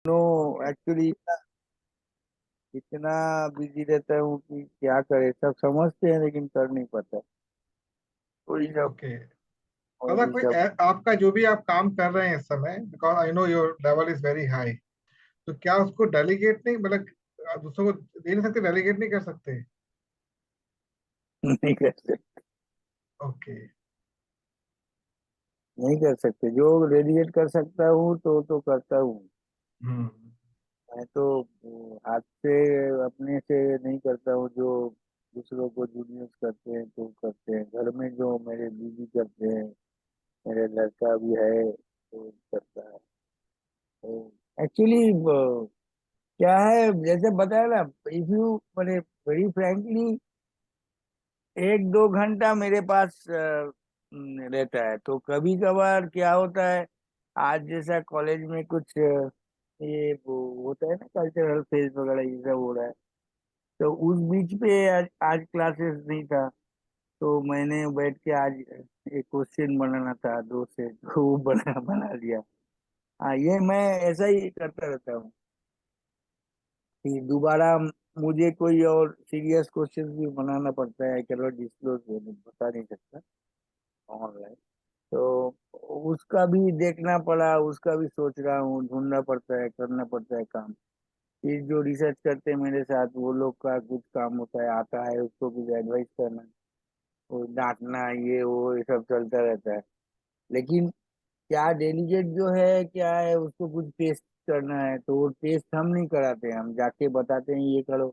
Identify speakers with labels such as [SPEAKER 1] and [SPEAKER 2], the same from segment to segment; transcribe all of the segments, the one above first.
[SPEAKER 1] No, actually इतना busy रहता हूँ कि क्या करे। सब समझते हैं लेकिन कर नहीं पाता। वही सब।
[SPEAKER 2] ओके। मतलब
[SPEAKER 1] वही सब।
[SPEAKER 2] आपका जो भी आप काम कर रहे हैं इस समय, because I know your level is very high, तो क्या उसको डेलीगेट नहीं, मतलब दूसरों को दे नहीं सकते, डेलीगेट नहीं कर सकते?
[SPEAKER 1] नहीं कर सकते।
[SPEAKER 2] ओके।
[SPEAKER 1] नहीं कर सकते, जो डेलीगेट कर सकता हूँ तो करता हूँ।
[SPEAKER 2] हम्म।
[SPEAKER 1] मैं तो हाथ से अपने से नहीं करता हूँ। जो दूसरों को जूनियर्स करते हैं तो करते हैं। घर में जो मेरे बीवी करते हैं, मेरे लड़का भी है तो करता है। तो एक्चुअली क्या है, जैसे बताया ना, इफ यू मैंने वेरी फ्रैंकली, 1-2 घंटा मेरे पास रहता है। तो कभी कभार क्या होता है, आज जैसा कॉलेज में कुछ ये वो होता है ना, कल्चरल फेस्ट वगैरह ये सब हो रहा है। तो उस बीच पे आज क्लासेस नहीं था। तो मैंने बैठ के आज एक क्वेश्चन बनाना था दो से, तो वो बना बना लिया। हाँ, ये मैं ऐसा ही करता रहता हूँ कि दोबारा मुझे कोई और सीरियस क्वेश्चन भी बनाना पड़ता है। चलो डिस्क्लोज बता नहीं सकता ऑनलाइन। तो उसका भी देखना पड़ा, उसका भी सोच रहा हूँ, ढूंढना पड़ता है, करना पड़ता है काम। फिर जो रिसर्च करते हैं मेरे साथ, वो लोग का कुछ काम होता है, आता है उसको कुछ एडवाइस करना, वो डांटना, ये वो ये सब चलता रहता है। लेकिन क्या डेलीगेट जो है क्या है, उसको कुछ टेस्ट करना है तो वो टेस्ट हम नहीं कराते हैं। हम जाके बताते हैं ये करो।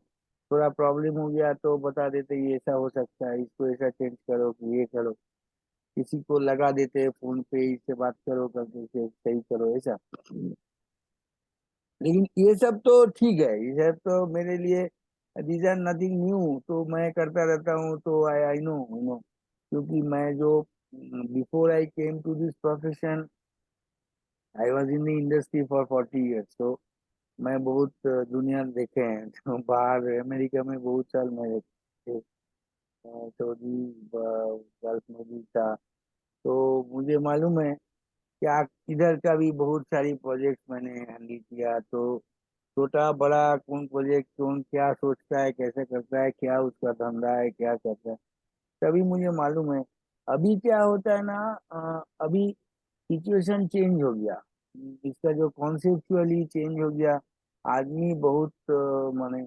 [SPEAKER 1] थोड़ा प्रॉब्लम हो गया तो बता देते हैं ये ऐसा हो सकता है, इसको ऐसा चेंज करो कि ये करो। किसी को लगा देते हैं फोन पे, इससे बात करो करके, इसे सही करो ऐसा। लेकिन ये सब तो ठीक है, ये सब तो मेरे लिए दीज आर नथिंग न्यू। तो मैं करता रहता हूँ। तो आई आई नो क्योंकि मैं जो before I came to this profession, I was in the industry for 40 years। तो मैं बहुत दुनिया देखे हैं। तो बाहर अमेरिका में बहुत साल मैं रहे। सऊदी गल्फ में भी था। तो मुझे मालूम है क्या, इधर का भी बहुत सारी प्रोजेक्ट मैंने हैंडल किया। तो छोटा बड़ा कौन प्रोजेक्ट कौन क्या सोचता है, कैसे करता है, क्या उसका धंधा है, क्या करता है, तभी मुझे मालूम है। अभी क्या होता है ना, अभी सिचुएशन चेंज हो गया। इसका जो कॉन्सेप्चुअली चेंज हो गया। आदमी बहुत माने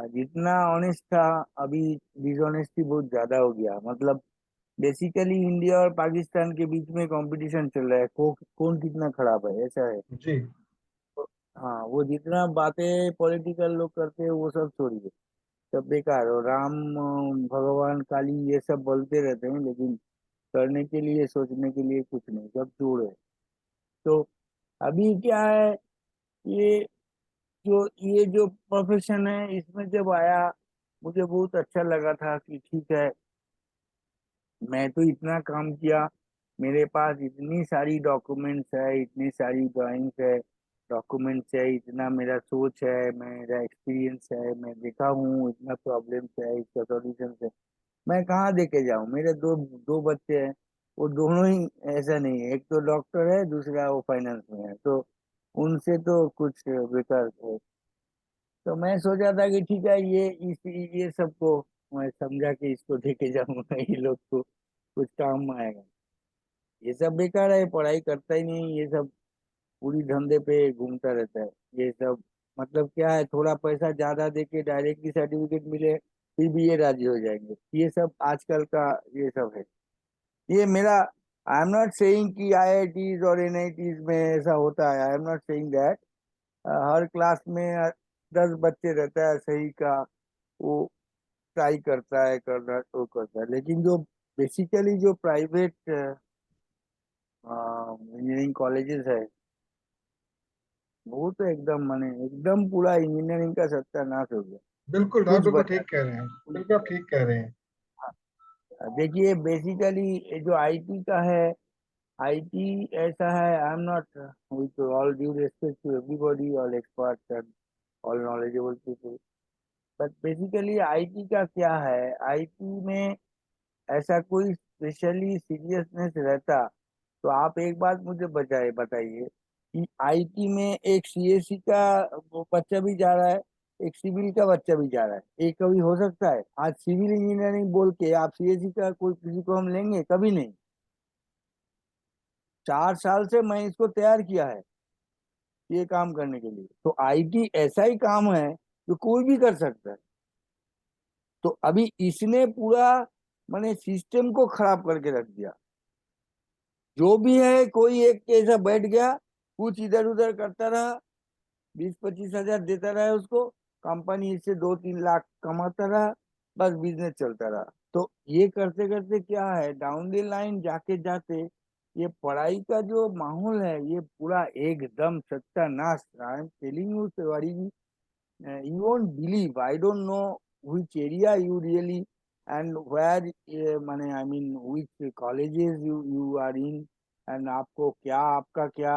[SPEAKER 1] जितना ऑनेस्ट था, अभी डिसऑनेस्टी बहुत ज्यादा हो गया। मतलब बेसिकली इंडिया और पाकिस्तान के बीच में कंपटीशन चल रहा है, कौन कितना खराब है, ऐसा है।
[SPEAKER 2] जी।
[SPEAKER 1] तो हाँ, वो जितना बातें पॉलिटिकल लोग करते हैं वो सब छोड़िए, सब बेकार। और राम भगवान काली ये सब बोलते रहते हैं, लेकिन करने के लिए सोचने के लिए कुछ नहीं, सब चूड़ है। तो अभी क्या है, ये ये जो प्रोफेशन है, इसमें जब आया मुझे बहुत अच्छा लगा था कि ठीक है, मैं तो इतना काम किया, मेरे पास इतनी सारी डॉक्यूमेंट्स है, इतनी सारी ड्राइंग्स है, डॉक्यूमेंट्स है, इतना मेरा सोच है, मेरा एक्सपीरियंस है, मैं देखा हूँ इतना प्रॉब्लम्स है, इसका सॉल्यूशन है। मैं कहाँ देके जाऊँ? मेरे दो दो बच्चे हैं, वो दोनों ही ऐसा नहीं है। एक तो डॉक्टर है, दूसरा वो फाइनेंस में है। तो उनसे तो कुछ बेकार है। तो मैं सोचा था कि ठीक है, ये सबको मैं समझा के इसको देके जाऊंगा, ये लोग को कुछ काम में आएगा। ये सब बेकार है, पढ़ाई करता ही नहीं ये सब, पूरी धंधे पे घूमता रहता है ये सब। मतलब क्या है, थोड़ा पैसा ज्यादा देके डायरेक्टली सर्टिफिकेट मिले फिर भी ये राजी हो जाएंगे। ये सब आजकल का ये सब है। ये मेरा, आई एम नॉट सेइंग कि आईआईटीज और एनआईटीज में ऐसा होता है, I am not saying that. Her class में 10 बच्चे रहता है सही का, वो ट्राई करता है करना तो करता है। लेकिन जो बेसिकली जो प्राइवेट इंजीनियरिंग कॉलेजेस है, वो तो एकदम माने एकदम पूरा इंजीनियरिंग का सत्यानाश हो गया।
[SPEAKER 2] बिल्कुल, आप
[SPEAKER 1] कुछ
[SPEAKER 2] बिल्कुल
[SPEAKER 1] बचा
[SPEAKER 2] ठीक कह रहे हैं। बिल्कुल आप ठीक कह रहे हैं।
[SPEAKER 1] देखिए बेसिकली जो आईटी का है, आईटी ऐसा है, I am not, with all due respect to everybody, all experts and all knowledgeable people, but basically IT का क्या है, आईटी में ऐसा कोई स्पेशली सीरियसनेस रहता तो आप एक बात मुझे बताइए, कि आईटी में एक सीएससी का वो बच्चा भी जा रहा है, एक सिविल का बच्चा भी जा रहा है। एक कभी हो सकता है आज सिविल इंजीनियरिंग बोल के आप सीएससी का कोई किसी को हम लेंगे? कभी नहीं। 4 साल से मैं इसको तैयार किया है ये काम करने के लिए। तो आईटी ऐसा ही काम है जो कोई भी कर सकता है। तो अभी इसने पूरा मैंने सिस्टम को खराब करके रख दिया। जो भी है कोई एक ऐसा बैठ गया, कुछ इधर उधर करता रहा, 20-25 हजार देता रहा उसको, कंपनी इससे 2-3 लाख कमाता रहा, बस बिजनेस चलता रहा। तो ये करते करते क्या है, डाउन द लाइन जाके जाते ये पढ़ाई का जो माहौल है ये पूरा एकदम सत्यानाश। I am telling you you won't believe. I don't know which area you really and where माने I mean which colleges you are in and आपको क्या आपका क्या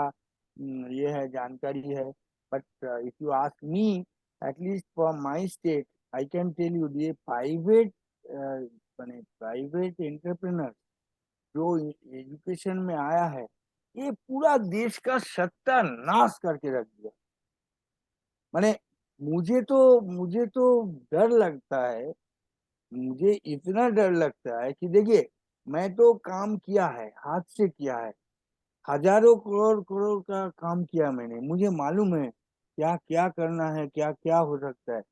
[SPEAKER 1] ये है जानकारी है। But if you ask me, at least from my state, I can tell you ये private माने प्राइवेट एंटरप्रेनर जो एजुकेशन में आया है ये पूरा देश का सत्यानाश करके रख दिया। माने मुझे तो डर लगता है। मुझे इतना डर लगता है कि देखिए, मैं तो काम किया है, हाथ से किया है, हजारों करोड़ करोड़ का काम किया मैंने, मुझे मालूम है क्या क्या करना है, क्या क्या हो सकता है।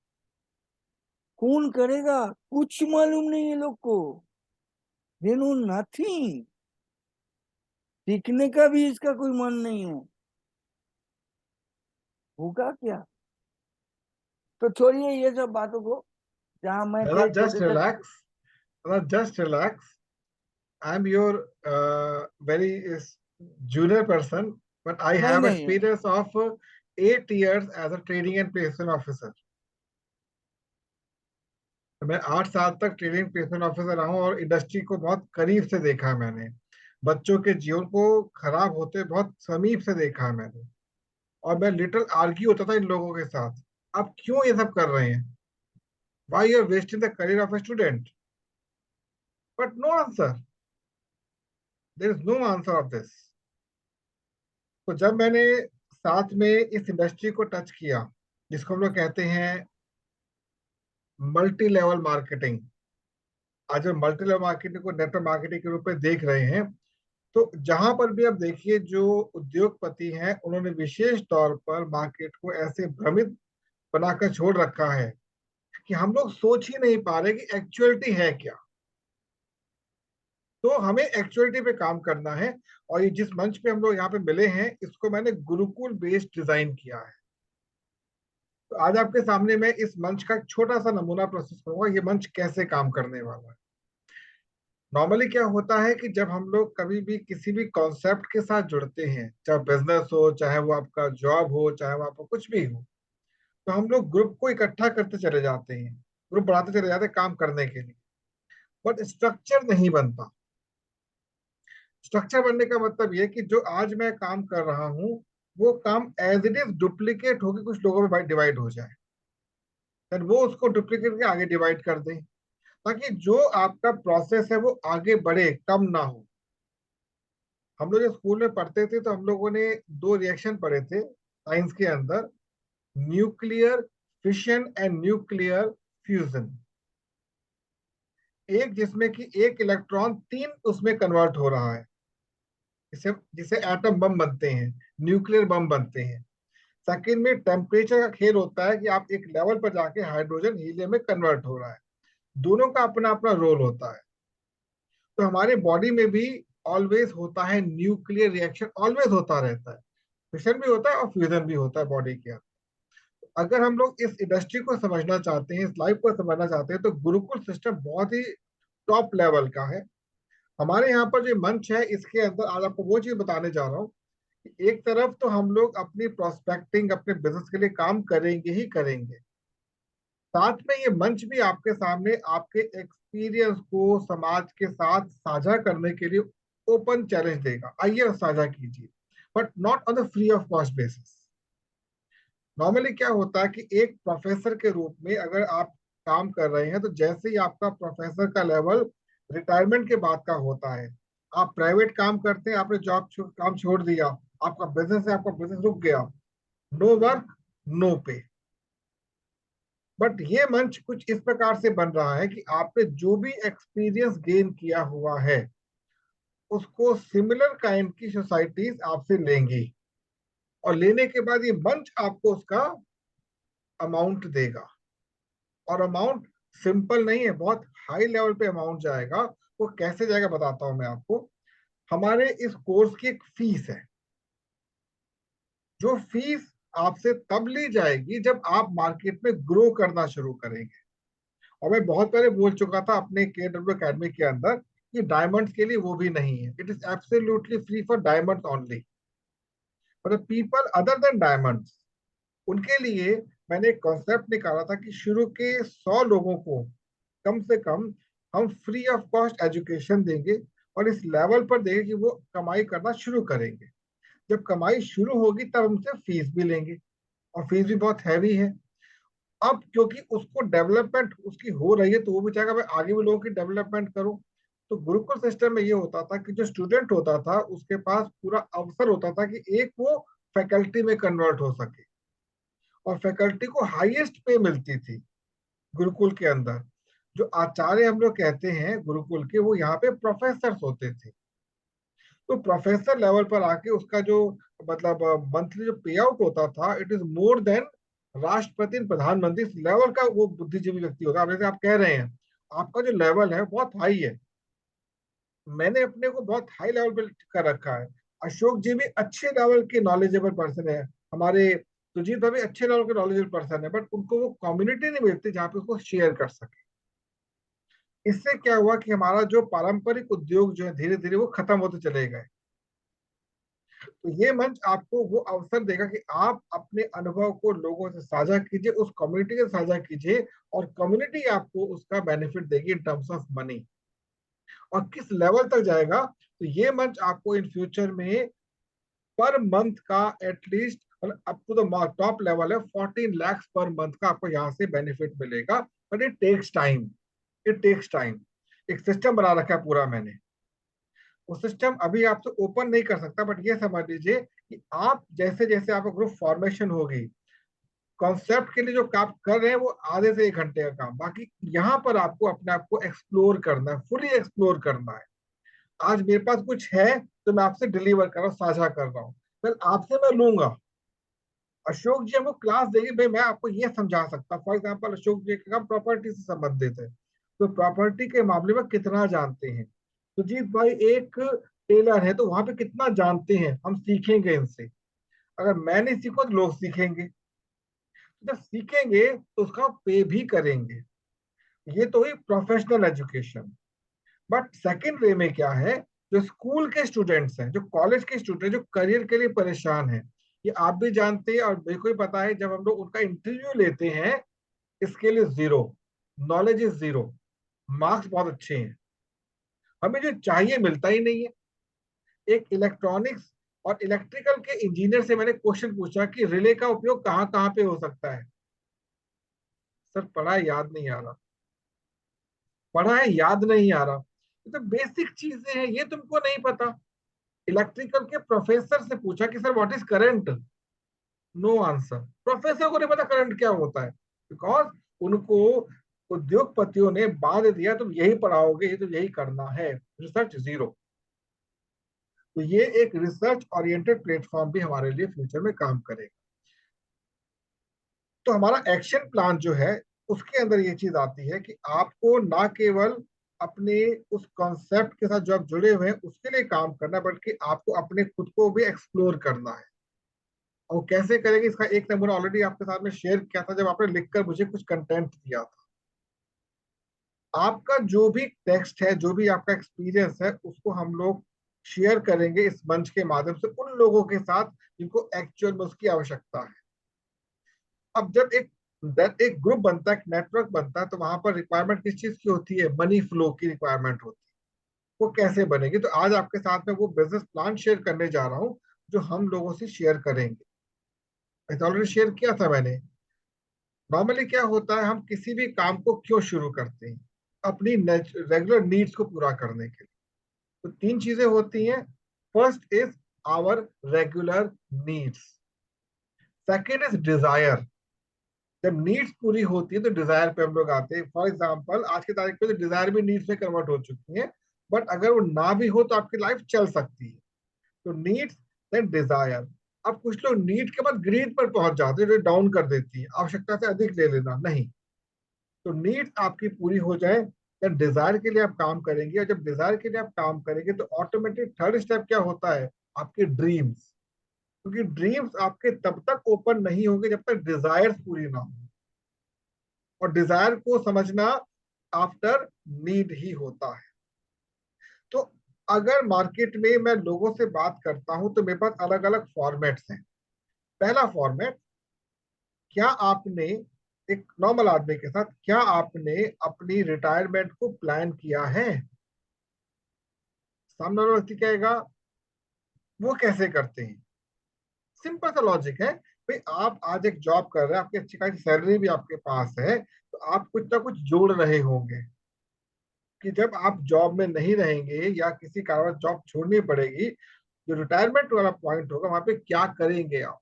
[SPEAKER 1] कौन करेगा? कुछ मालूम नहीं है लोग को। They know nothing. सीखने का भी इसका कोई मन नहीं है। होगा क्या? तो छोड़िए ये सब बातों को। जहाँ मैं
[SPEAKER 2] दादा
[SPEAKER 1] थे
[SPEAKER 2] जस्ट
[SPEAKER 1] छोटे तक।
[SPEAKER 2] रिलैक्स, दादा just relax. I'm your very junior person, but I
[SPEAKER 1] नहीं
[SPEAKER 2] have
[SPEAKER 1] नहीं।
[SPEAKER 2] experience of 8 years as a trading and placement officer. तो मैं 8 साल तक ट्रेडिंग प्लेसमेंट ऑफिसर रहा हूँ और इंडस्ट्री को बहुत करीब से देखा है मैंने. बच्चों के जीवन को खराब होते बहुत समीप से देखा है मैंने. और मैं लिटिल आर्ग्यू होता था इन लोगों के साथ, आप क्यों ये सब कर रहे हैं, why you are wasting the career of a student. But no answer, there is no answer of this. तो जब मैंने साथ में इस इंडस्ट्री को टच किया, जिसको हम लोग कहते हैं मल्टी लेवल मार्केटिंग, आज हम मल्टी लेवल मार्केटिंग को नेटवर्क मार्केटिंग के रूप में देख रहे हैं. तो जहां पर भी आप देखिए जो उद्योगपति हैं उन्होंने विशेष तौर पर मार्केट को ऐसे भ्रमित बनाकर छोड़ रखा है कि हम लोग सोच ही नहीं पा रहे कि एक्चुअलिटी है क्या. तो हमें एक्चुअलिटी पे काम करना है. और ये जिस मंच पे हम लोग यहाँ पे मिले हैं इसको मैंने गुरुकुल बेस्ड डिजाइन किया है. तो आज आपके सामने मैं इस मंच का एक छोटा सा नमूना प्रोसेस करूंगा, ये मंच कैसे काम करने वाला है. नॉर्मली क्या होता है कि जब हम लोग कभी भी किसी भी कॉन्सेप्ट के साथ जुड़ते हैं, चाहे बिजनेस हो, चाहे वो आपका जॉब हो, चाहे वो आपका कुछ भी हो, तो हम लोग ग्रुप को इकट्ठा करते चले जाते हैं, ग्रुप बढ़ाते चले जाते हैं काम करने के लिए. बट स्ट्रक्चर नहीं बनता. स्ट्रक्चर बनने का मतलब ये कि जो आज मैं काम कर रहा हूँ वो काम एज इट इज डुप्लीकेट होकर कुछ लोगों में डिवाइड हो जाए, फिर वो उसको डुप्लीकेट के आगे डिवाइड कर दें, ताकि जो आपका प्रोसेस है वो आगे बढ़े, कम ना हो. हम लोग जब स्कूल में पढ़ते थे तो हम लोगों ने दो रिएक्शन पढ़े थे साइंस के अंदर, nuclear fission and nuclear fusion. एक जिसमें कि एक इलेक्ट्रॉन तीन उसमें कन्वर्ट हो रहा है, जिसे जिसे एटम बम बनते हैं, न्यूक्लियर बम बनते हैं. सेकंड में टेम्परेचर का खेल होता है कि आप एक लेवल पर जाके हाइड्रोजन हीलियम में कन्वर्ट हो रहा है. दोनों का अपना अपना रोल होता है. तो हमारे बॉडी में भी ऑलवेज होता है न्यूक्लियर रिएक्शन, ऑलवेज होता रहता है. फिशन भी होता है और फ्यूजन भी होता है बॉडी के अंदर. अगर हम लोग इस इंडस्ट्री को समझना चाहते हैं, इस लाइफ को समझना चाहते हैं, तो गुरुकुल सिस्टम बहुत ही टॉप लेवल का है. हमारे यहाँ पर जो मंच है इसके अंदर आज आपको वो चीज बताने जा रहा हूँ कि एक तरफ तो हम लोग अपनी प्रोस्पेक्टिंग, अपने बिजनेस के लिए काम करेंगे ही करेंगे, साथ में ये मंच भी आपके सामने आपके एक्सपीरियंस को समाज के साथ साझा करने के लिए ओपन चैलेंज देगा, आइए और साझा कीजिए, but not on the free of cost basis. Normally क्या होता है कि एक प्रोफेसर के रूप में अगर आप काम कर रहे हैं तो जैसे ही आपका प्रोफेसर का लेवल रिटायरमेंट के बाद का होता है, आप प्राइवेट काम करते हैं, आपने काम छोड़ दिया, आपका बिजनेस है, आपका बिजनेस रुक गया, नो वर्क नो पे। बट ये मंच कुछ इस प्रकार से बन रहा है कि आपने जो भी एक्सपीरियंस गेन किया हुआ है उसको सिमिलर काइंड की सोसाइटीज आपसे लेंगी, और लेने के बाद ये मंच आपको उसका अमाउंट देगा। और अमाउंट सिंपल नहीं है, बहुत हाई लेवल पे अमाउंट जाएगा। वो कैसे जाएगा बताता हूं मैं आपको। हमारे इस कोर्स की एक फीस है, जो फीस आपसे तब ली जाएगी जब आप मार्केट में ग्रो करना शुरू करेंगे। और मैं बहुत पहले बोल चुका था अपने KW अकेडमी के अंदर कि डायमंड्स के लिए वो भी नहीं है, it is absolutely free for diamonds only. For the people other than diamonds, उनके लिए मैंने एक कॉन्सेप्ट निकाला था कि शुरू के 100 लोगों को कम से कम हम फ्री ऑफ कॉस्ट एजुकेशन देंगे, और इस लेवल पर देंगे कि वो कमाई करना शुरू करेंगे। जब कमाई शुरू होगी तब हमसे फीस भी लेंगे, और फीस भी बहुत हैवी है। अब क्योंकि उसको डेवलपमेंट उसकी हो रही है तो वो भी चाहेगा मैं आगे भी लोगों की डेवलपमेंट करूं। तो गुरुकुल सिस्टम में ये होता था कि जो स्टूडेंट होता था उसके पास पूरा अवसर होता था कि एक वो फैकल्टी में कन्वर्ट हो सके, और फैकल्टी को हाईएस्ट पे मिलती थी गुरुकुल के अंदर। जो आचार्य हम लोग कहते हैं गुरुकुल के, वो यहाँ पे प्रोफेसर होते थे। तो प्रोफेसर लेवल पर आके उसका जो मतलब मंथली जो पे आउट होता था, इट इज मोर देन राष्ट्रपति प्रधानमंत्री लेवल का वो बुद्धिजीवी व्यक्ति होता है। जैसे आप कह रहे हैं आपका जो लेवल है बहुत हाई है, मैंने अपने को बहुत हाई लेवल पे कर रखा है। अशोक जी भी अच्छे लेवल के नॉलेजेबल पर्सन है, हमारे सुजीत भाई भी अच्छे लेवल के नॉलेजेबल पर्सन है, बट उनको वो कम्युनिटी नहीं मिलती जहाँ पे उसको शेयर कर सके। इससे क्या हुआ कि हमारा जो पारंपरिक उद्योग जो है धीरे धीरे वो खत्म होते चले गए। तो ये मंच आपको वो अवसर देगा कि आप अपने अनुभव को लोगों से साझा कीजिए, उस कम्युनिटी से साझा कीजिए, और कम्युनिटी आपको उसका बेनिफिट देगी इन टर्म्स ऑफ मनी। और किस लेवल तक जाएगा, तो ये मंच आपको इन फ्यूचर में पर मंथ का at least up to the top level है 14 lakhs पर मंथ का आपको यहाँ से बेनिफिट मिलेगा। But it takes time, it takes time. एक सिस्टम बना रखा है पूरा मैंने, वो सिस्टम अभी आपसे ओपन नहीं कर सकता, बट ये समझ लीजिए कि आप जैसे जैसे आपका ग्रुप फॉर्मेशन होगी, कॉन्सेप्ट के लिए जो काम कर रहे हैं वो आधे से 1 घंटे का काम, बाकी यहाँ पर आपको अपने आप को एक्सप्लोर करना है, फुली एक्सप्लोर करना है। आज मेरे पास कुछ है तो मैं आपसे डिलीवर कर रहा हूँ, साझा कर रहा हूँ, कल आपसे मैं लूंगा। अशोक जी हमको क्लास देंगे, भाई मैं आपको ये समझा सकता, फॉर एग्जाम्पल अशोक जी का काम प्रॉपर्टी से संबंधित है, तो प्रॉपर्टी के मामले में कितना जानते हैं। सुजीत भाई एक टेलर है तो वहां पे कितना जानते हैं, हम सीखेंगे इनसे। अगर मैं नहीं सीखूं तो लोग सीखेंगे, तो जब सीखेंगे तो उसका पे भी करेंगे। ये तो हुई प्रोफेशनल एजुकेशन। बट सेकंड वे में क्या है, जो स्कूल के स्टूडेंट्स हैं, जो कॉलेज के स्टूडेंट जो करियर के लिए परेशान हैं, ये आप भी जानते हैं और मेरे को भी पता है, जब हम लोग उनका इंटरव्यू लेते हैं skill is zero, knowledge is zero, marks बहुत अच्छे हैं, हमें जो चाहिए मिलता ही नहीं है। एक इलेक्ट्रॉनिक्स और इलेक्ट्रिकल के इंजीनियर से मैंने क्वेश्चन पूछा कि रिले का उपयोग कहाँ कहाँ पे हो सकता है। सर पढ़ा है याद नहीं आ रहा, पढ़ा है याद नहीं आ रहा। ये तो बेसिक चीजें हैं, ये तुमको नहीं पता। इलेक्ट्रिकल के प्रोफेसर से पूछा कि sir what is current, no answer. Professor को नहीं पता करंट क्या होता है, बिकॉज उनको उद्योगपतियों ने बांध दिया तुम यही पढ़ाओगे, ये तो यही करना है, रिसर्च जीरो। तो ये एक रिसर्च ओरिएंटेड प्लेटफॉर्म भी हमारे लिए फ्यूचर में काम करेगा। तो हमारा एक्शन प्लान जो है उसके अंदर ये चीज आती है कि आपको ना केवल अपने उस कॉन्सेप्ट के साथ जो आप जुड़े हुए हैं उसके लिए काम करना है, बल्कि आपको अपने खुद को भी एक्सप्लोर करना है। और कैसे करेंगे इसका एक नमूना ऑलरेडी आपके साथ में शेयर किया था जब आपने लिखकर मुझे कुछ कंटेंट दिया था। आपका जो भी टेक्स्ट है, जो भी आपका एक्सपीरियंस है, उसको हम लोग शेयर करेंगे इस मंच के माध्यम से उन लोगों के साथ जिनको एक्चुअल में उसकी आवश्यकता है। अब जब एक ग्रुप बनता है, एक नेटवर्क बनता है, तो वहां पर रिक्वायरमेंट किस चीज की होती है, मनी फ्लो की रिक्वायरमेंट होती है। वो कैसे बनेगी, तो आज आपके साथ में वो बिजनेस प्लान शेयर करने जा रहा हूँ जो हम लोगों से शेयर करेंगे। ऑलरेडी शेयर किया था मैंने। नॉर्मली क्या होता है, हम किसी भी काम को क्यों शुरू करते हैं, अपनी रेगुलर नीड्स को पूरा करने के लिए। तो 3 चीजें होती हैं। First is our regular needs. Second is desire. जब नीड्स पूरी होती है तो डिजायर पे हम लोग आते हैं। फॉर एग्जाम्पल आज की तारीख पे तो डिजायर भी नीड्स में कन्वर्ट हो चुकी है, बट अगर वो ना भी हो तो आपकी लाइफ चल सकती है। तो नीड्स देन डिजायर। अब कुछ लोग नीड के बाद ग्रीड पर पहुंच जाते हैं, जो डाउन कर देती है, आवश्यकता से अधिक ले लेना नहीं। तो नीड्स आपकी पूरी हो जाए, जब डिजायर के लिए आप काम करेंगे, और जब डिजायर के लिए आप काम करेंगे तो ऑटोमेटिक थर्ड स्टेप क्या होता है, आपके ड्रीम्स। क्योंकि ड्रीम्स आपके तब तक ओपन नहीं होंगे जब तक डिजायर्स पूरी ना हो, और डिजायर को समझना आफ्टर नीड ही होता है। तो अगर मार्केट में मैं लोगों से बात करता हूं तो मेरे पास अलग अलग फॉर्मेट्स हैं। पहला फॉर्मेट, क्या आपने, एक नॉर्मल आदमी के साथ, क्या आपने अपनी रिटायरमेंट को प्लान किया है? सामने वाला व्यक्ति कहेगा वो कैसे करते हैं। सिंपल सा लॉजिक है भाई, आप आज एक जॉब कर रहे हैं, आपकी अच्छी खासी सैलरी भी आपके पास है, तो आप कुछ ना कुछ जोड़ रहे होंगे कि जब आप जॉब में नहीं रहेंगे या किसी कारण जॉब छोड़नी पड़ेगी, जो रिटायरमेंट वाला पॉइंट होगा वहां पे क्या करेंगे आप।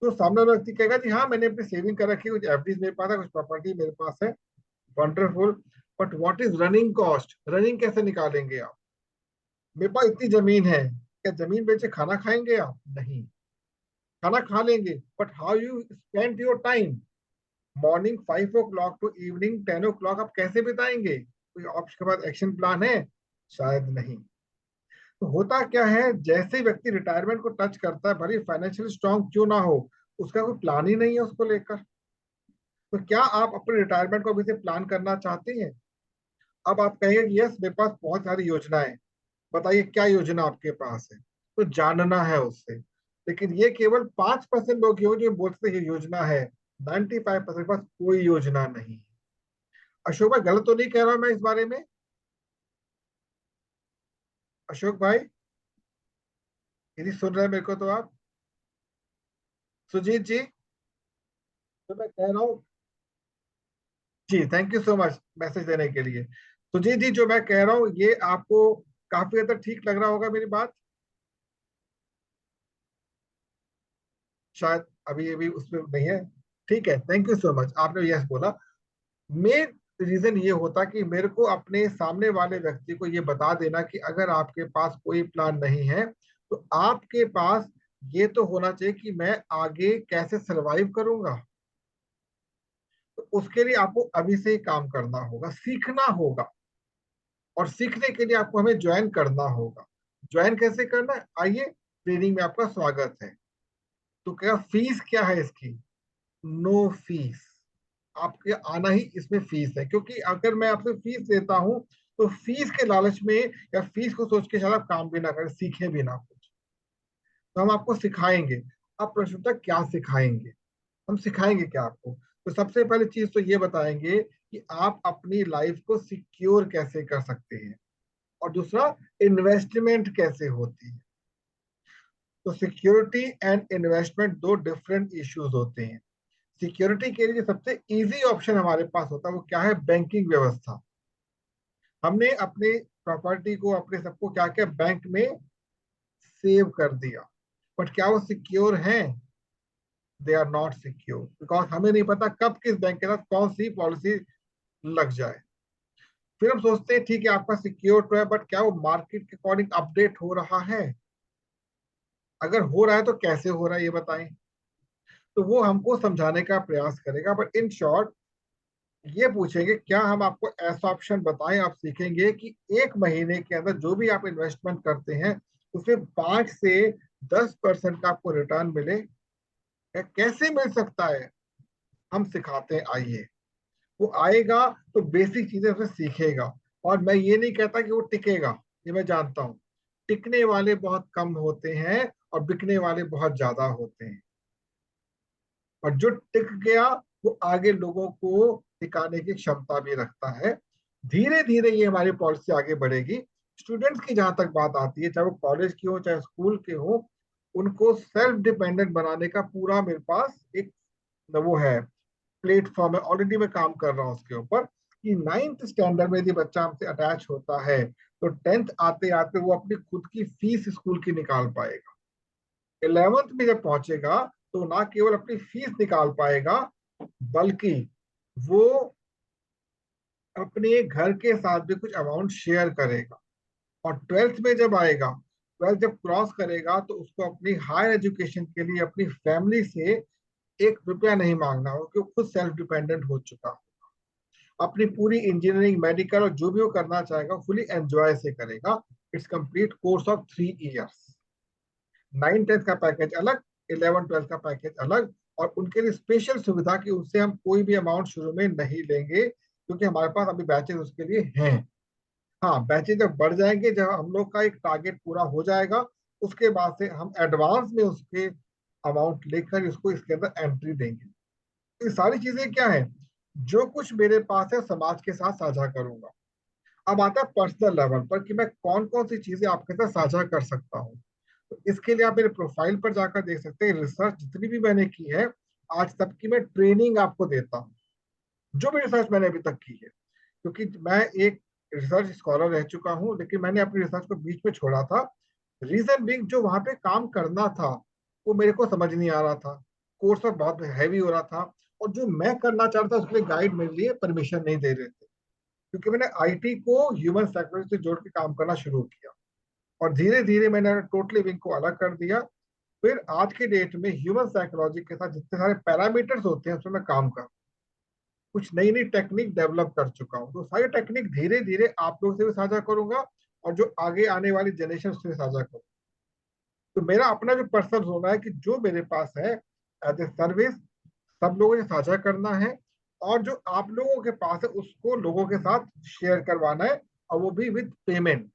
[SPEAKER 2] तो सामने वाला व्यक्ति कहेगा जी हाँ, मैंने अपनी सेविंग कर रखी है, कुछ एफडीज मेरे पास है, कुछ प्रॉपर्टी मेरे पास है। Wonderful. But what is running cost? Running कैसे निकालेंगे आप? मेरे पास इतनी जमीन है, क्या जमीन बेचे खाना खाएंगे आप? नहीं, खाना खा लेंगे, but how you spend your time? Morning 5 o'clock to evening 10 o'clock आप कैसे बिताएंगे? कोई आपके पास एक्शन प्लान है? शायद नहीं। तो होता क्या है, जैसे ही व्यक्ति रिटायरमेंट को टच करता है, भले फाइनेंशियली स्ट्रांग क्यों ना हो, उसका कोई प्लान ही नहीं है उसको लेकर। तो क्या आप अपने रिटायरमेंट को अभी से प्लान करना चाहते हैं? अब आप कहेंगे कि यस, मेरे पास बहुत सारी योजनाएं। बताइए क्या योजना आपके पास है, तो जानना है उससे। लेकिन ये केवल 5% लोग ही हो जो बोलते हैं ये योजना है, 95% पास कोई योजना नहीं है। अशोक भाई गलत तो नहीं कह रहा हूं मैं इस बारे में? अशोक भाई, यदि सुन रहे हैं मेरे को तो आप। सुजीत जी, तो मैं कह रहा हूँ, जी thank you so much message देने के लिए। सुजीत जी, जो मैं कह रहा हूँ ये आपको काफी हद तक ठीक लग रहा होगा मेरी बात? शायद अभी अभी उसमें नहीं है। ठीक है, थैंक यू सो मच, आपने यस बोला। मेन रीजन ये होता कि मेरे को अपने सामने वाले व्यक्ति को ये बता देना कि अगर आपके पास कोई प्लान नहीं है तो आपके पास ये तो होना चाहिए कि मैं आगे कैसे सरवाइव करूंगा। तो उसके लिए आपको अभी से ही काम करना होगा, सीखना होगा, और सीखने के लिए आपको हमें ज्वाइन करना होगा। ज्वाइन कैसे करना है, आइए, ट्रेनिंग में आपका स्वागत है। तो क्या फीस क्या है इसकी? No fees. आपके आना ही इसमें फीस है, क्योंकि अगर मैं आपसे फीस लेता हूं तो फीस के लालच में या फीस को सोच के शायद आप काम भी ना करें, सीखे भी ना कुछ। तो हम आपको सिखाएंगे। आप प्रश्न तक क्या सिखाएंगे? हम सिखाएंगे क्या आपको? तो सबसे पहले चीज तो ये बताएंगे कि आप अपनी लाइफ को सिक्योर कैसे कर सकते हैं, और दूसरा, इन्वेस्टमेंट कैसे होती है। तो सिक्योरिटी एंड इन्वेस्टमेंट दो डिफरेंट इश्यूज होते हैं। सिक्योरिटी के लिए सबसे इजी ऑप्शन हमारे पास होता है, वो क्या है, बैंकिंग व्यवस्था। हमने अपने प्रॉपर्टी को, अपने सबको क्या क्या बैंक में सेव कर दिया, बट क्या वो सिक्योर हैं? They are not secure, because हमें नहीं पता कब किस बैंक के साथ कौन सी पॉलिसी लग जाए। फिर हम सोचते हैं ठीक है आपका सिक्योर तो है, बट क्या वो मार्केट के अकॉर्डिंग अपडेट हो रहा है? अगर हो रहा है तो कैसे हो रहा है ये बताएं। तो वो हमको समझाने का प्रयास करेगा, बट इन शॉर्ट ये पूछेंगे क्या हम आपको ऐसा ऑप्शन बताएं, आप सीखेंगे कि 1 महीने के अंदर जो भी आप इन्वेस्टमेंट करते हैं उसमें 5 से 10% का आपको रिटर्न मिले। कैसे मिल सकता है, हम सिखाते हैं, आइए। वो आएगा तो बेसिक चीजें उसे सीखेगा। और मैं ये नहीं कहता कि वो टिकेगा, ये मैं जानता हूँ, टिकने वाले बहुत कम होते हैं और बिकने वाले बहुत ज्यादा होते हैं। और जो टिक गया वो आगे लोगों को टिकाने की क्षमता भी रखता है। धीरे धीरे ये हमारी पॉलिसी आगे बढ़ेगी। स्टूडेंट्स की जहां तक बात आती है, चाहे वो कॉलेज की हो चाहे स्कूल के हो, उनको सेल्फ डिपेंडेंट बनाने का पूरा मेरे पास एक वो है, प्लेटफॉर्म है, ऑलरेडी मैं काम कर रहा हूँ उसके ऊपर। कि 9th स्टैंडर्ड में यदि बच्चा हमसे अटैच होता है तो 10th आते आते वो अपनी खुद की फीस स्कूल की निकाल पाएगा। 11th में जब पहुंचेगा तो ना केवल अपनी फीस निकाल पाएगा, बल्कि वो अपने घर के साथ भी कुछ अमाउंट शेयर करेगा। और 12th में जब आएगा, 12th जब क्रॉस करेगा, तो उसको अपनी हायर एजुकेशन के लिए अपनी फैमिली से 1 रुपया नहीं मांगना हो, क्योंकि वो खुद सेल्फ डिपेंडेंट हो चुका हो। अपनी पूरी इंजीनियरिंग, मेडिकल और जो भी वो करना चाहेगा फुली एंजॉय से करेगा। It's complete course of 3 years. 9th 10th का पैकेज अलग, 11th 12th का पैकेज अलग। और उनके लिए स्पेशल सुविधा कि उनसे हम कोई भी अमाउंट शुरू में नहीं लेंगे, क्योंकि हमारे पास अभी बैचेज उसके लिए हैं। हाँ, बैचेज जब बढ़ जाएंगे, जब हम लोग का एक टारगेट पूरा हो जाएगा, उसके बाद से हम एडवांस में उसके अमाउंट लेकर उसको इसके अंदर एंट्री देंगे। ये सारी चीजें क्या है, जो कुछ मेरे पास है समाज के साथ साझा करूंगा। अब आता है पर्सनल लेवल पर कि मैं कौन कौन सी चीजें आपके साथ साझा कर सकता हूँ। तो इसके लिए आप मेरे प्रोफाइल पर जाकर देख सकते हैं, रिसर्च जितनी भी मैंने की है आज तक की, मैं ट्रेनिंग आपको देता हूँ जो भी रिसर्च मैंने अभी तक की है। क्योंकि मैं एक रिसर्च स्कॉलर रह चुका हूँ, लेकिन मैंने अपनी रिसर्च को बीच में छोड़ा था। रीजन बिंग, जो वहां पे काम करना था वो मेरे को समझ नहीं आ रहा था, कोर्स वर्क बहुत हैवी हो रहा था, और जो मैं करना चाहता था उसके लिए गाइड मेरे लिए परमिशन नहीं दे रहे थे। क्योंकि मैंने आईटी को ह्यूमन साइकोलॉजी से जोड़ के काम करना शुरू किया, और धीरे धीरे मैंने टोटली विंग को अलग कर दिया। फिर आज के डेट में ह्यूमन साइकोलॉजी के साथ जितने सारे पैरामीटर्स होते हैं उसमें मैं काम कर, कुछ नई नई टेक्निक डेवलप कर चुका हूँ। तो सारी टेक्निक धीरे धीरे आप लोगों से भी साझा करूंगा, और जो आगे आने वाली जनरेशन से भी साझा करूंगा। तो मेरा अपना जो पर्सनल होना है कि जो मेरे पास है एज ए सर्विस, सब लोगों से साझा करना है, और जो आप लोगों के पास है उसको लोगों के साथ शेयर करवाना है, और वो भी विद पेमेंट।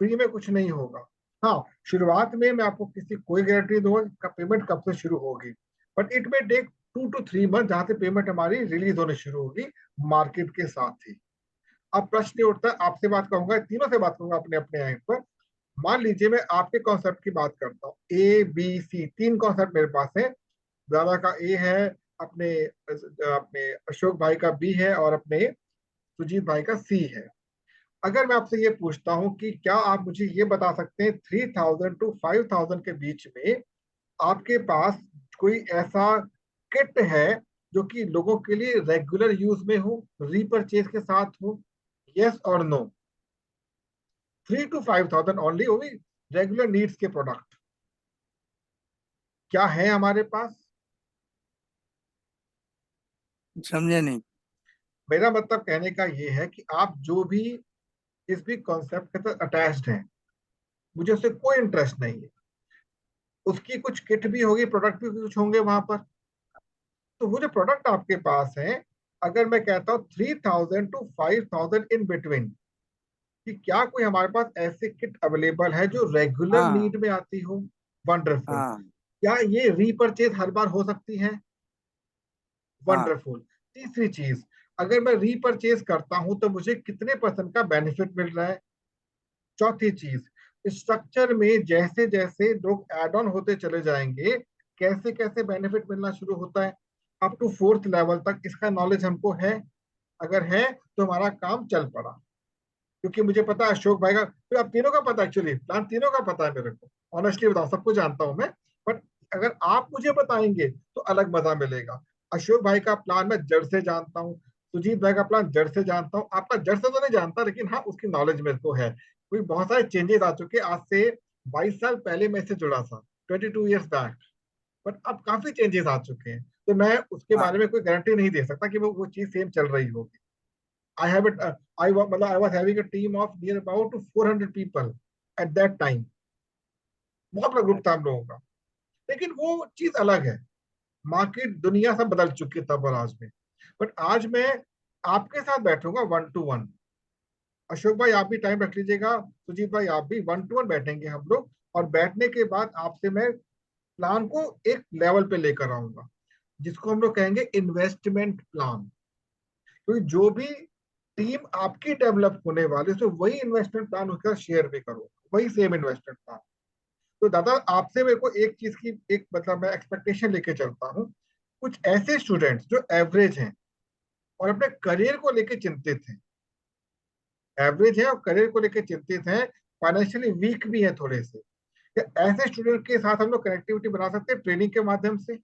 [SPEAKER 2] फ्री में कुछ नहीं होगा। हाँ, शुरुआत में मैं आपको किसी कोई गारंटी दूंगा कि पेमेंट कब से शुरू होगी, बट इट में टेक 2 to 3 मंथ, जहां से पेमेंट हमारी रिलीज होने शुरू होगी मार्केट के साथ ही। अब प्रश्न ये उठता है, आपसे बात करूंगा, तीनों से बात करूंगा अपने अपने एंड पर। मान लीजिए मैं आपके कॉन्सेप्ट की बात करता हूँ, ए बी सी 3 कॉन्सेप्ट मेरे पास है। दादा का ए है, अपने अपने अशोक भाई का बी है, और अपने सुजीत भाई का सी है। अगर मैं आपसे ये पूछता हूँ कि क्या आप मुझे ये बता सकते हैं 3000 to 5000 के बीच में आपके पास कोई ऐसा किट है जो कि लोगों के लिए रेगुलर यूज में हो, रीपरचेज के साथ हो? यस और नो? 3 to 5,000 ओनली, वो भी रेगुलर नीड्स के प्रोडक्ट क्या है हमारे पास?
[SPEAKER 1] समझे नहीं।
[SPEAKER 2] मेरा मतलब कहने का ये है कि आप जो भी इस भी कॉन्सेप्ट के साथ अटैच्ड हैं, मुझे उससे कोई इंटरेस्ट नहीं है। उसकी कुछ किट भी होगी, प्रोडक्ट भी कुछ होंगे वहां पर। तो वो जो प्रोडक्ट आपके पास है, अगर मैं कहता हूँ 3000 to 5000 इन बिटवीन, कि क्या कोई हमारे पास ऐसे किट अवेलेबल है जो रेगुलर
[SPEAKER 1] हाँ
[SPEAKER 2] नीड में आती हो? वंडरफुल।
[SPEAKER 1] हाँ
[SPEAKER 2] क्या ये रीपरचेज हर बार हो सकती है?
[SPEAKER 1] हाँ
[SPEAKER 2] वंडरफुल। तीसरी चीज, अगर मैं रीपरचेज करता हूं तो मुझे कितने परसेंट का बेनिफिट मिल रहा है? चौथी चीज, स्ट्रक्चर में जैसे जैसे लोग एड ऑन होते चले जाएंगे, कैसे कैसे बेनिफिट मिलना शुरू होता है, अप टू 4th लेवल तक इसका नॉलेज हमको है? अगर है तो हमारा काम चल पड़ा। क्योंकि मुझे पता है अशोक भाई का, तो आप तीनों का पता है, एक्चुअली प्लान तीनों का पता है मेरे को। ऑनेस्टली बताओ, सब कुछ जानता हूं मैं। बट अगर आप मुझे बताएंगे तो अलग मजा मिलेगा। अशोक भाई का प्लान मैं जड़ से जानता हूँ, सुजीत भाई का प्लान जड़ से जानता हूँ, आपका जड़ से तो नहीं जानता, लेकिन हाँ उसकी नॉलेज मेरे को है। कोई बहुत सारे चेंजेस आ चुके हैं, आज से 22 साल पहले मैं इससे जुड़ा था, 22 years बैक। बट अब काफी चेंजेस आ चुके हैं, तो मैं उसके
[SPEAKER 1] हाँ।
[SPEAKER 2] बारे में कोई गारंटी नहीं दे सकता कि वो चीज सेम चल रही होगी। I have it. मतलब I was having a team of near about 400 people at that time. बहुत बड़ा ग्रुप था हम लोगों का। लेकिन वो चीज अलग है, मार्केट दुनिया सब बदल चुकी है तब और आज में। बट आज मैं आपके साथ बैठूंगा 1 to 1। अशोक भाई आप भी टाइम रख लीजिएगा, सुजीत भाई आप भी, 1 to 1 बैठेंगे हम लोग। और बैठने के बाद आपसे मैं प्लान को एक लेवल पे लेकर आऊंगा, जिसको हम लोग कहेंगे इन्वेस्टमेंट प्लान। क्योंकि जो भी टीम आपकी डेवलप होने वाली है वही इन्वेस्टमेंट प्लान उसका शेयर भी करो, वही सेम इन्वेस्टमेंट प्लान। तो दादा आपसे मेरे को एक चीज की एक मतलब मैं एक्सपेक्टेशन लेके चलता हूँ। कुछ ऐसे स्टूडेंट्स जो एवरेज हैं और अपने करियर को लेके चिंतित हैं, एवरेज है और करियर को लेकर चिंतित हैं, फाइनेंशियली वीक भी है थोड़े से, क्या ऐसे स्टूडेंट के साथ हम लोग कनेक्टिविटी बना सकते हैं ट्रेनिंग के माध्यम से?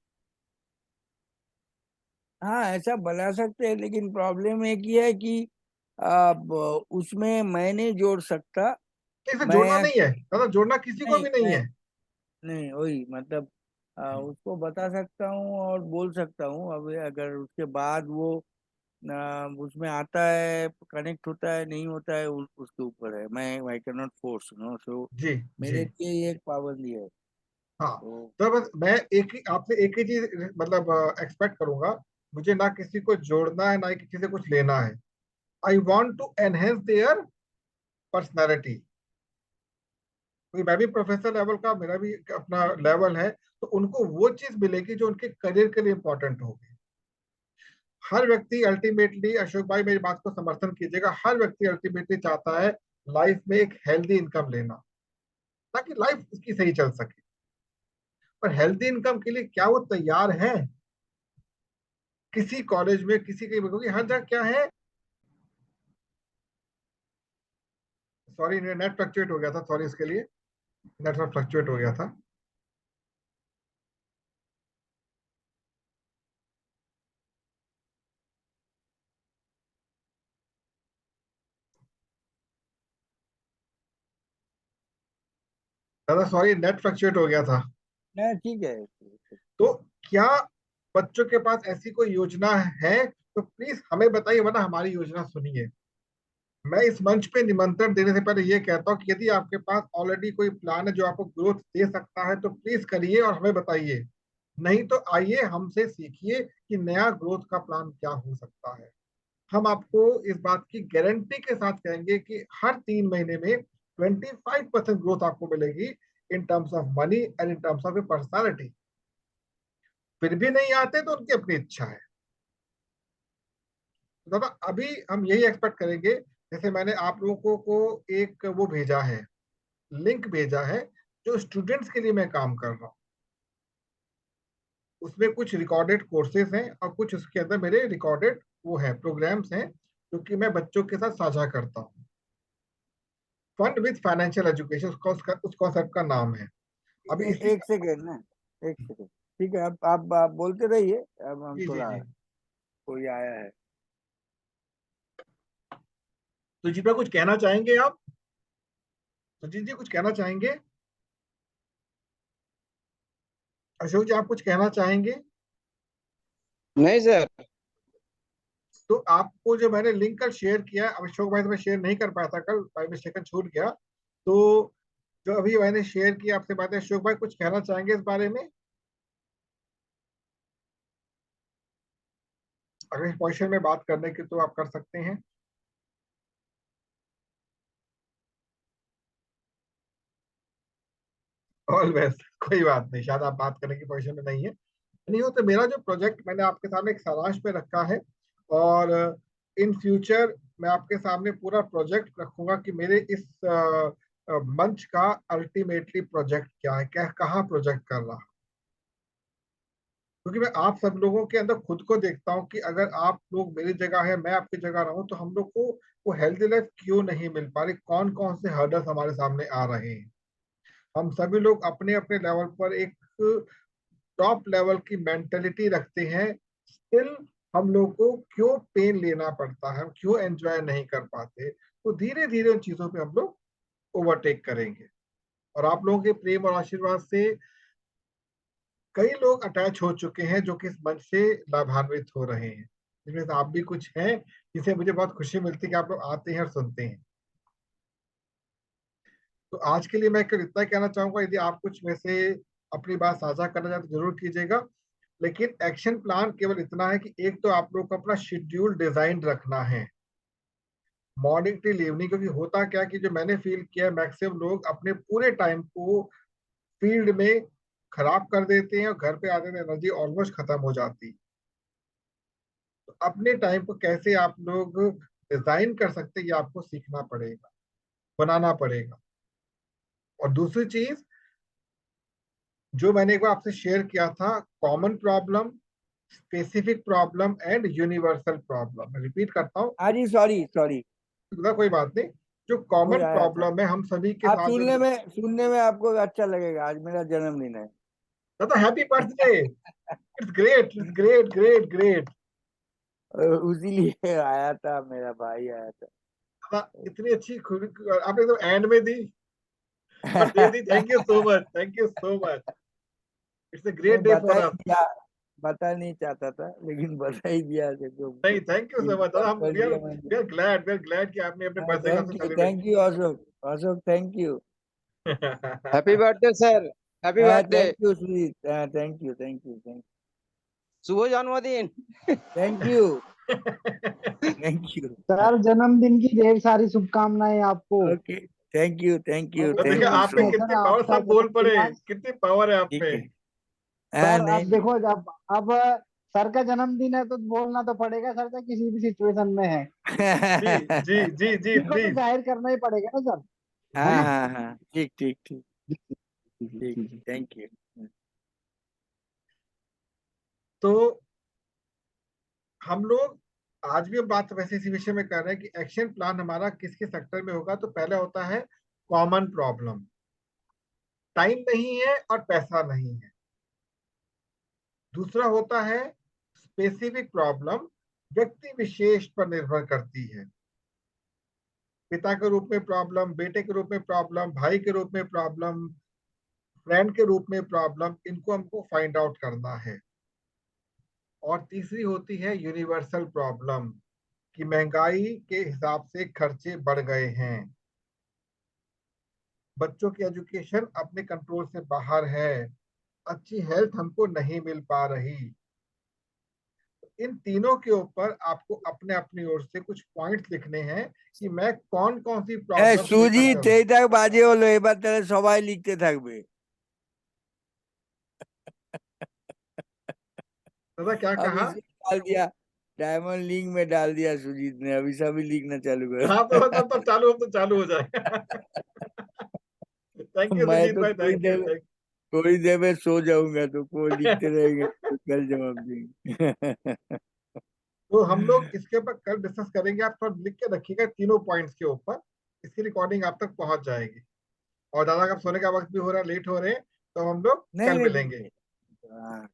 [SPEAKER 1] हाँ, ऐसा बना सकते हैं, लेकिन प्रॉब्लम एक ही है कि अब उसमें मैं नहीं जोड़ सकता।
[SPEAKER 2] इसे
[SPEAKER 1] मैं
[SPEAKER 2] जोड़ना नहीं है दादा, जोड़ना किसी को
[SPEAKER 1] नहीं
[SPEAKER 2] भी नहीं
[SPEAKER 1] मैं
[SPEAKER 2] है।
[SPEAKER 1] नहीं वही मतलब उसको बता सकता हूँ और बोल सकता हूँ। अब अगर उसके बाद वो उसमें आता है, कनेक्ट होता है, नहीं होता है, उसके ऊपर है। मैं I can not force no, so
[SPEAKER 2] जी जी।
[SPEAKER 1] मेरे लिए ये एक पाबंदी है।
[SPEAKER 2] हाँ,
[SPEAKER 1] तो
[SPEAKER 2] तो बस मैं एक ही आपसे एक ही चीज मतलब एक्सपेक्ट करूंगा, मुझे ना किसी को जोड़ना है ना ही किसी से कुछ लेना है। I want to enhance their personality. क्योंकि मैं भी प्रोफेसर लेवल का, मेरा भी अपना लेवल है, तो उनको वो चीज मिलेगी जो उनके करियर के लिए इंपॉर्टेंट होगी। हर व्यक्ति अल्टीमेटली, अशोक भाई मेरी बात को समर्थन कीजिएगा, हर व्यक्ति अल्टीमेटली चाहता है लाइफ में एक हेल्दी इनकम लेना, ताकि लाइफ उसकी सही चल सके। पर हेल्दी इनकम के लिए क्या वो तैयार है? किसी कॉलेज में, किसी के, क्योंकि हर जगह क्या है, सॉरी नेट फ्लक्चुएट हो गया था, सॉरी इसके लिए, नेटवर्क फ्लक्चुएट हो गया था। दादा सॉरी, नेट फ्लक्चुएट हो गया था।
[SPEAKER 1] नहीं, ठीक है।
[SPEAKER 2] तो क्या बच्चों के पास ऐसी कोई योजना है तो प्लीज हमें बताइए, वरना हमारी योजना सुनिए। मैं इस मंच पे निमंत्रण देने से पहले ये कहता हूँ कि यदि आपके पास ऑलरेडी कोई प्लान है जो आपको ग्रोथ दे सकता है तो प्लीज करिए और हमें बताइए। नहीं तो आइए हमसे सीखिए कि नया ग्रोथ का प्लान क्या हो सकता है। हम आपको इस बात की गारंटी के साथ कहेंगे कि हर 3 महीने में 25% ग्रोथ आपको मिलेगी, in terms of money and in terms of A personality. फिर भी नहीं आते तो उनकी अपनी इच्छा है। तो दादा अभी हम यही एक्सपेक्ट करेंगे, जैसे मैंने आप लोगों को एक वो भेजा है, लिंक भेजा है, जो स्टूडेंट्स के लिए मैं काम कर रहा हूँ। उसमें कुछ रिकॉर्डेड कोर्सेज हैं और कुछ उसके अंदर मेरे रिकॉर्डेड वो है प्रोग्राम्स हैं, जो कि मैं बच्चों के साथ साझा करता हूँ। फंड विद फाइनेंशियल एजुकेशन उस कॉन्सेप्ट का नाम है। अभी इसी
[SPEAKER 1] एक सेकेंड ना, एक सेकेंड। ठीक है, आप बोलते रहिए। अब हम
[SPEAKER 2] जी जी
[SPEAKER 1] थोड़ा,
[SPEAKER 2] जी।
[SPEAKER 1] कोई आया है।
[SPEAKER 2] तो जी पर कुछ कहना चाहेंगे आप? सुजीत जी कुछ कहना चाहेंगे? अशोक जी आप कुछ कहना चाहेंगे?
[SPEAKER 3] नहीं सर।
[SPEAKER 2] तो आपको जो मैंने लिंक कल शेयर किया, अब अशोक भाई से मैं शेयर नहीं कर पाया था कल, बाई मिस्टेक छूट गया। तो जो अभी मैंने शेयर किया आपसे बातें, अशोक भाई कुछ कहना चाहेंगे इस बारे में? अगर इस क्वेश्चन में बात करने की तो आप कर सकते हैं। ऑलवेज कोई बात नहीं, शायद आप बात करने की पोजीशन में नहीं है। नहीं हो तो मेरा जो प्रोजेक्ट मैंने आपके सामने एक सारांश पे रखा है, और इन फ्यूचर मैं आपके सामने पूरा प्रोजेक्ट रखूंगा कि मेरे इस मंच का अल्टीमेटली प्रोजेक्ट क्या है, क्या कहाँ प्रोजेक्ट कर रहा। क्योंकि मैं आप सब लोगों के अंदर खुद को देखता हूँ कि अगर आप लोग मेरी जगह है, मैं आपकी जगह रहूं, तो हम लोग को वो हेल्दी लाइफ क्यों नहीं मिल पा रही, कौन कौन से हर्डल्स हमारे सामने आ रहे हैं। हम सभी लोग अपने अपने लेवल पर एक टॉप लेवल की मेंटेलिटी रखते हैं, स्टिल हम लोग को क्यों पेन लेना पड़ता है, हम क्यों एंजॉय नहीं कर पाते। तो धीरे धीरे उन चीजों पे हम लोग ओवरटेक करेंगे। और आप लोगों के प्रेम और आशीर्वाद से कई लोग अटैच हो चुके हैं जो कि इस मंच से लाभान्वित हो रहे हैं, जिसमें से आप भी कुछ हैं, जिसे मुझे बहुत खुशी मिलती है कि आप लोग आते हैं और सुनते हैं। तो आज के लिए मैं केवल इतना ही कहना चाहूंगा, यदि आप कुछ में से अपनी बात साझा करना चाहते तो जरूर कीजिएगा। लेकिन एक्शन प्लान केवल इतना है कि एक तो आप लोग को अपना शेड्यूल डिजाइन रखना है, मॉर्निंग टिल इवनिंग। क्योंकि होता क्या है कि जो मैंने फील किया, मैक्सिमम लोग अपने पूरे टाइम को फील्ड में खराब कर देते हैं और घर पे आते हैं एनर्जी ऑलमोस्ट खत्म हो जाती है। तो अपने टाइम को कैसे आप लोग डिजाइन कर सकते हैं, ये आपको सीखना पड़ेगा, बनाना पड़ेगा। और दूसरी चीज जो मैंने एक बार आपसे शेयर किया था, common problem, specific problem and universal problem, मैं रिपीट करता हूँ।
[SPEAKER 1] हाँ जी, सॉरी सॉरी।
[SPEAKER 2] कोई बात नहीं, जो
[SPEAKER 1] कोई
[SPEAKER 2] कॉमन
[SPEAKER 1] आया था।
[SPEAKER 2] प्रॉब्लम है हम सभी के
[SPEAKER 1] आप
[SPEAKER 2] साथ
[SPEAKER 1] सुनने में आपको अच्छा लगेगा, आज मेरा जन्मदिन है।
[SPEAKER 2] दादा happy birthday. It's great, it's great great great.
[SPEAKER 1] उसी लिए आया था, मेरा भाई आया था।
[SPEAKER 2] दादा इतनी अच्छी आपने एकदम एंड में दी, पर दे दी। Thank you so much, thank you so much. It's a
[SPEAKER 1] मैं
[SPEAKER 2] ग्रेट डे
[SPEAKER 1] बता
[SPEAKER 2] फॉर
[SPEAKER 1] ही
[SPEAKER 2] अस।
[SPEAKER 1] दिया, बता नहीं चाहता था, लेकिन बता ही दिया देखो।
[SPEAKER 2] नहीं, थैंक यू सो मच दादा,
[SPEAKER 1] इन्फॉर्म
[SPEAKER 2] हम
[SPEAKER 1] कर
[SPEAKER 2] वी आर
[SPEAKER 1] दिया मैंने।
[SPEAKER 2] वी आर ग्लैड कि आपने अपने बर्थडे का celebrate
[SPEAKER 1] thank you Ashok. Ashok thank you.
[SPEAKER 2] किया।
[SPEAKER 3] Happy birthday sir, happy birthday,
[SPEAKER 1] thank you Sujit, thank you thank you thank
[SPEAKER 3] शुभ जन्मदिन।
[SPEAKER 1] Thank you thank you.
[SPEAKER 4] Sir जन्मदिन की ढेर सारी शुभकामनाएं आपको।
[SPEAKER 1] Okay, thank you thank you
[SPEAKER 2] तो देखिए
[SPEAKER 1] थैंक यू
[SPEAKER 2] आप
[SPEAKER 1] सो
[SPEAKER 2] में
[SPEAKER 1] मच।
[SPEAKER 2] कितनी
[SPEAKER 4] सर
[SPEAKER 2] पावर,
[SPEAKER 4] आपका
[SPEAKER 2] सब बोल पड़े,
[SPEAKER 4] जन्मदिन आज।
[SPEAKER 2] कितनी पावर है आप
[SPEAKER 1] ठीक है।
[SPEAKER 2] में।
[SPEAKER 4] सर
[SPEAKER 1] नहीं
[SPEAKER 4] अब
[SPEAKER 1] नहीं,
[SPEAKER 4] देखो, अब सर का जन्मदिन है तो बोलना तो पड़ेगा, सर का किसी भी सिचुएशन में है,
[SPEAKER 2] जी जी जी जी
[SPEAKER 4] इनको तो
[SPEAKER 2] प्लीज।
[SPEAKER 4] जाहिर करना ही पड़ेगा ना सर, है
[SPEAKER 1] हाँ
[SPEAKER 4] ना।
[SPEAKER 1] हाँ हाँ, ठीक ठीक ठीक ठीक।
[SPEAKER 4] जी।
[SPEAKER 1] Thank you.
[SPEAKER 2] तो हम लोग आज भी हम बात वैसे इसी विषय में कर रहे हैं कि एक्शन प्लान हमारा किस किस सेक्टर में होगा। तो पहला होता है कॉमन प्रॉब्लम, टाइम नहीं है और पैसा नहीं है। दूसरा होता है स्पेसिफिक प्रॉब्लम, व्यक्ति विशेष पर निर्भर करती है। पिता के रूप में प्रॉब्लम, बेटे के रूप में प्रॉब्लम, भाई के रूप में प्रॉब्लम, फ्रेंड के रूप में प्रॉब्लम, इनको हमको फाइंड आउट करना है। और तीसरी होती है यूनिवर्सल प्रॉब्लम, कि महंगाई के हिसाब से खर्चे बढ़ गए हैं, बच्चों की एजुकेशन अपने कंट्रोल से बाहर है, अच्छी हेल्थ हमको नहीं मिल पा रही। इन तीनों के ऊपर आपको अपने अपनी ओर से कुछ पॉइंट्स लिखने हैं कि मैं कौन कौन सी प्रॉब्लम लेकर
[SPEAKER 1] সুজিত,
[SPEAKER 2] चलूं।
[SPEAKER 1] এইটা বাজে হলো, এবার তাহলে সবাই লিখতে থাকবে।
[SPEAKER 2] दादा क्या
[SPEAKER 1] अभी
[SPEAKER 2] कहा?
[SPEAKER 1] से डाल दिया, डायमंड लिंक में डाल दिया सुजीत ने, अभी सभी लिखना चालू
[SPEAKER 2] हाँ
[SPEAKER 1] कर।
[SPEAKER 2] तो चालू हो जाए। थैंक यू
[SPEAKER 1] मैं
[SPEAKER 2] सुजीत
[SPEAKER 1] तो
[SPEAKER 2] भाई, थैंक यू थैंक।
[SPEAKER 1] थोड़ी देर में सो जाऊंगा, तो कोई लिखते रहेंगे तो कल जवाब देंगे।
[SPEAKER 2] तो हम लोग इसके ऊपर कल डिस्कस करेंगे। आप थोड़ा लिख के रखिएगा तीनों पॉइंट्स के ऊपर, इसकी रिकॉर्डिंग आप तक पहुंच जाएगी। और दादा का सोने का वक्त भी हो रहा है, लेट हो रहे हैं, तो हम लोग
[SPEAKER 1] नहीं
[SPEAKER 2] कल
[SPEAKER 1] नहीं
[SPEAKER 2] मिलेंगे।
[SPEAKER 1] नहीं, हाँ,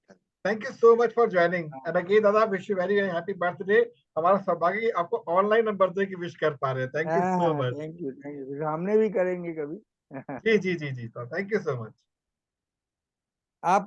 [SPEAKER 2] thank you so much for joining and again दादा wish you very very happy birthday. हमारा सौभाग्य कि आपको ऑनलाइन हम बर्थडे की विश कर पा रहे हैं। थैंक यू सो
[SPEAKER 1] हाँ,
[SPEAKER 2] मच।
[SPEAKER 1] थैंक यू, सामने भी करेंगे कभी।
[SPEAKER 2] जी जी जी जी, तो थैंक यू सो मच।
[SPEAKER 1] आप